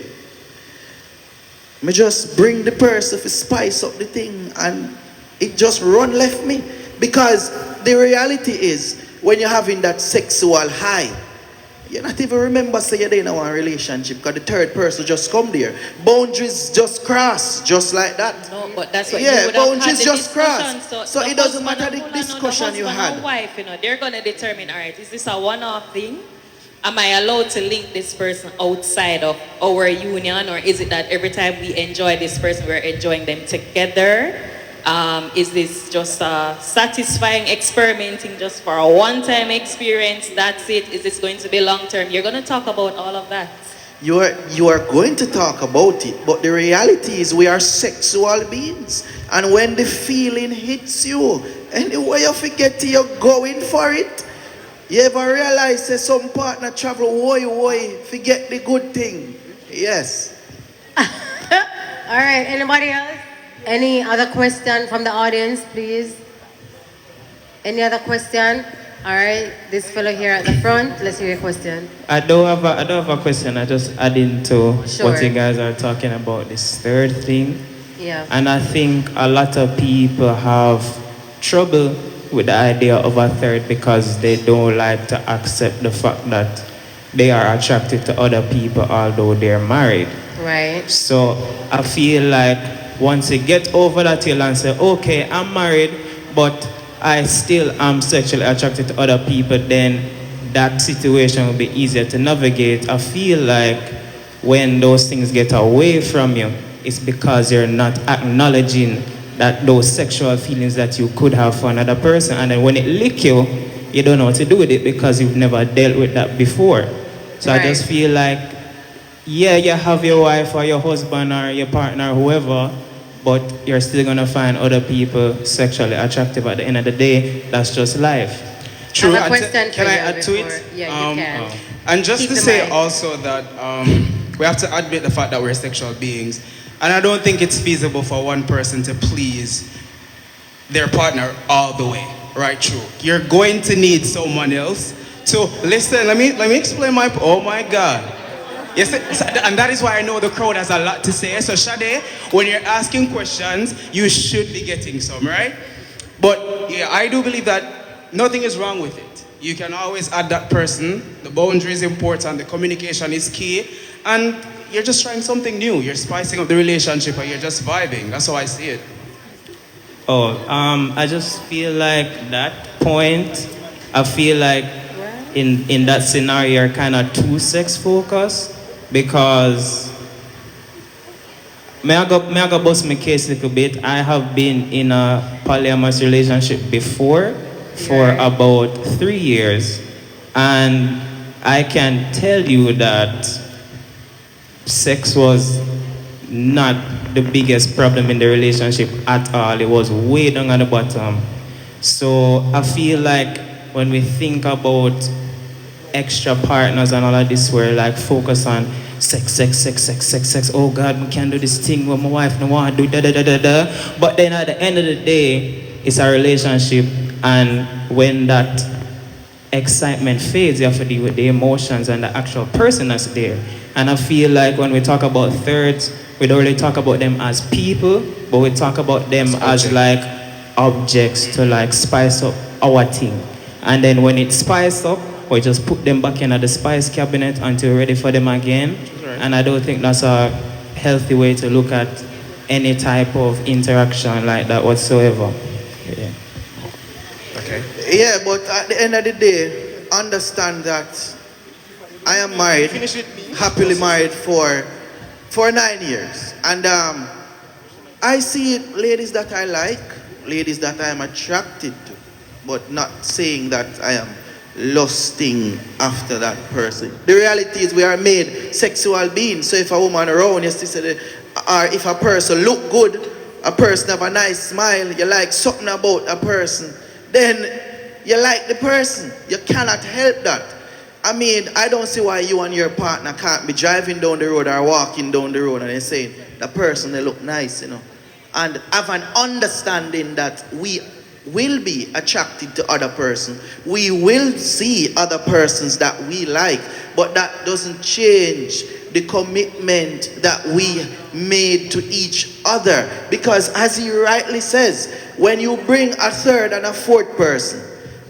me just bring the person to spice up the thing and it just run left me. Because the reality is when you're having that sexual high, you not even remember say you're in a relationship because the third person just come there. Boundaries just cross, just like that. No, but that's what Yeah, you would have boundaries had the just discussion. cross. So the it doesn't husband matter and- the hold on, no, discussion you husband had. and wife, they're going to determine, all right, is this a one-off thing? Am I allowed to link this person outside of our union, or is it that every time we enjoy this person, we're enjoying them together? Is this just a satisfying experimenting just for a one-time experience? That's it. Is this going to be long-term? You're going to talk about all of that. You are going to talk about it, but the reality is we are sexual beings. And when the feeling hits you, anyway you forget you're going for it. You ever realize that some partner travel forget the good thing? Yes. All right, anybody else? Any other question from the audience, please? Any other question? All right, this fellow here at the front, let's hear your question. I don't have a question. I just add into Sure. what you guys are talking about, this third thing. Yeah. And I think a lot of people have trouble with the idea of a third because they don't like to accept the fact that they are attracted to other people although they're married. Right. So I feel like once you get over that hill and say, okay, I'm married, but I still am sexually attracted to other people, then that situation will be easier to navigate. I feel like when those things get away from you, it's because you're not acknowledging that those sexual feelings that you could have for another person, and then when it lick you, you don't know what to do with it because you've never dealt with that before. So Right. I just feel like, yeah, you have your wife or your husband or your partner, whoever, but you're still gonna find other people sexually attractive at the end of the day. That's just life. True. I have a question for Can I you add to before- it? Yeah, you can. And just Keep to the say mic. also that we have to admit the fact that we're sexual beings. And I don't think it's feasible for one person to please their partner all the way, right? True. You're going to need someone else to listen. Let me explain oh my God. Yes, and that is why I know the crowd has a lot to say. So Sade, when you're asking questions, you should be getting some, right? But yeah, I do believe that nothing is wrong with it. You can always add that person. The boundary is important. The communication is key. And you're just trying something new. You're spicing up the relationship and you're just vibing. That's how I see it. I just feel like that point, I feel like in that scenario you're kind of too sex focused because may I go bust my case a little bit. I have been in a polyamorous relationship before for about 3 years, and I can tell you that sex was not the biggest problem in the relationship at all. It was way down at the bottom. So I feel like when we think about extra partners and all of this, we're like focus on sex. Oh God, we can't do this thing with my wife, no want to do da. But then at the end of the day, it's a relationship, and when that excitement fades, you have to deal with the emotions and the actual person that's there. And I feel like when we talk about thirds, we don't really talk about them as people, but we talk about them as like objects to like spice up our thing. And then when it's spiced up, we just put them back in the spice cabinet until we're ready for them again. And I don't think that's a healthy way to look at any type of interaction like that whatsoever. Yeah. Okay. Yeah, but at the end of the day, understand that I am married, happily married for 9 years. And I see ladies that I like, ladies that I am attracted to, but not saying that I am lusting after that person. The reality is we are made sexual beings. So if a woman around you, or if a person look good, a person have a nice smile, you like something about a person, then you like the person. You cannot help that. I mean, I don't see why you and your partner can't be driving down the road or walking down the road and they're saying, the person, they look nice, and have an understanding that we will be attracted to other person. We will see other persons that we like, but that doesn't change the commitment that we made to each other. Because as he rightly says, when you bring a third and a fourth person,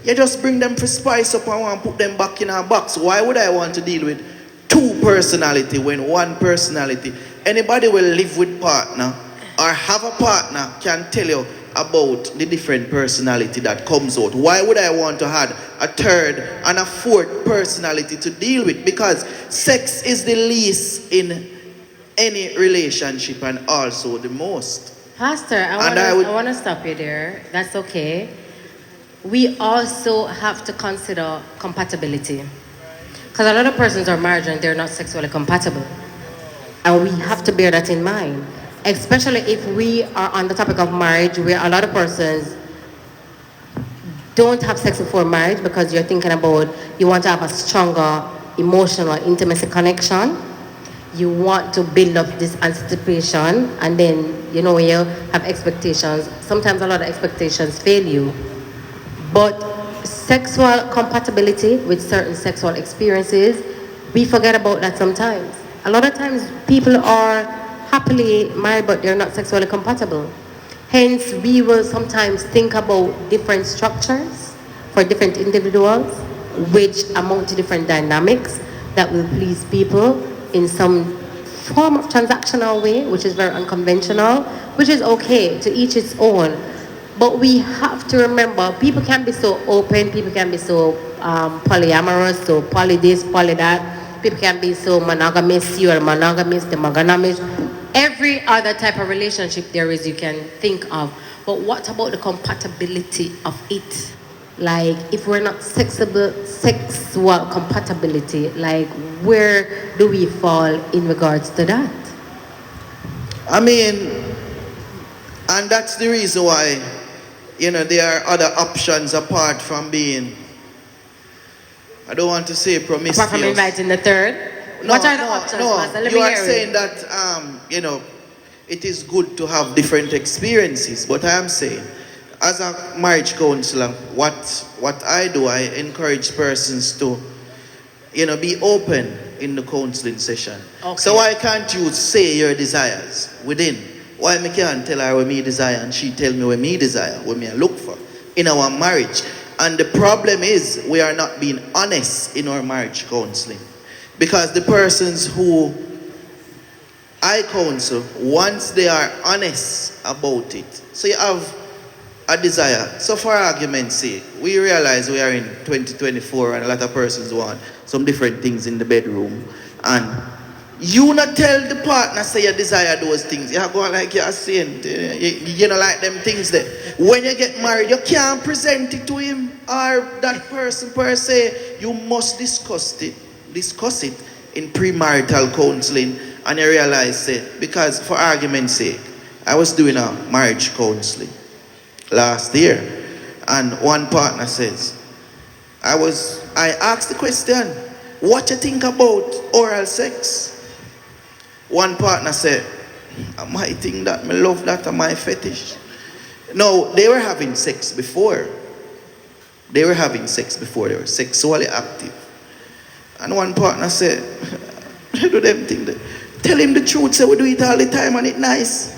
you just bring them for spice up and want to put them back in a box. Why would I want to deal with two personality when one personality? Anybody will live with partner or have a partner can tell you about the different personality that comes out. Why would I want to have a third and a fourth personality to deal with? Because sex is the least in any relationship and also the most. Pastor, I want to stop you there. That's okay. We also have to consider compatibility. Because a lot of persons are married and they're not sexually compatible. And we have to bear that in mind. Especially if we are on the topic of marriage, where a lot of persons don't have sex before marriage because you're thinking about, you want to have a stronger emotional intimacy connection. You want to build up this anticipation, and then, you know, when you have expectations, sometimes a lot of expectations fail you. But sexual compatibility with certain sexual experiences, we forget about that sometimes. A lot of times people are happily married but they're not sexually compatible. Hence, we will sometimes think about different structures for different individuals, which amount to different dynamics that will please people in some form of transactional way, which is very unconventional, which is okay, to each its own. But we have to remember, people can be so open, people can be so polyamorous, so poly this, poly that. People can be so monogamous, you are monogamous, the monogamous. Every other type of relationship there is, you can think of. But what about the compatibility of it? Like, if we're not sexual compatibility, like, where do we fall in regards to that? I mean, and that's the reason why, you know, there are other options apart from being, I don't want to say promiscuous. Apart from inviting the third? What are the options, Pastor? Let you me are hear saying it. that, you know, it is good to have different experiences. But I am saying, as a marriage counselor, what I do, I encourage persons to, you know, be open in the counseling session. Okay. So why can't you say your desires within? Why me can't tell her what me desire and she tell me what me desire, what me I look for in our marriage? And the problem is we are not being honest in our marriage counseling. Because the persons who I counsel, once they are honest about it, so you have a desire. So for argument's sake, we realize we are in 2024 and a lot of persons want some different things in the bedroom. And you not tell the partner say you desire those things. You go like you're saying, you know, like them things there. When you get married, you can't present it to him or that person per se. You must discuss it in premarital counseling, and you realize it. Because for argument's sake, I was doing a marriage counseling last year, and one partner says, I asked the question, what you think about oral sex? One partner said, I might think that, I love that, and my fetish. No, they were having sex before. They were sexually active. And one partner said, do them thing that, tell him the truth, say we do it all the time and it's nice.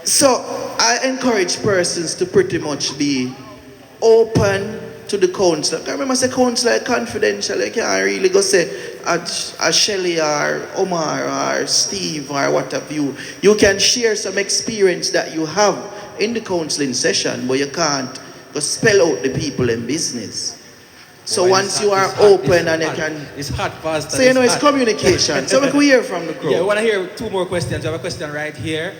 So I encourage persons to pretty much be open to the counselor. I remember say counselor confidential. You can't really go say a Shelly or Omar or Steve or what have you. You can share some experience that you have in the counseling session, but you can't go spell out the people in business. So once you are open and you can... It's hot, Pastor. So you know, it's communication. So we can hear from the crowd. Yeah, we want to hear two more questions. We have a question right here.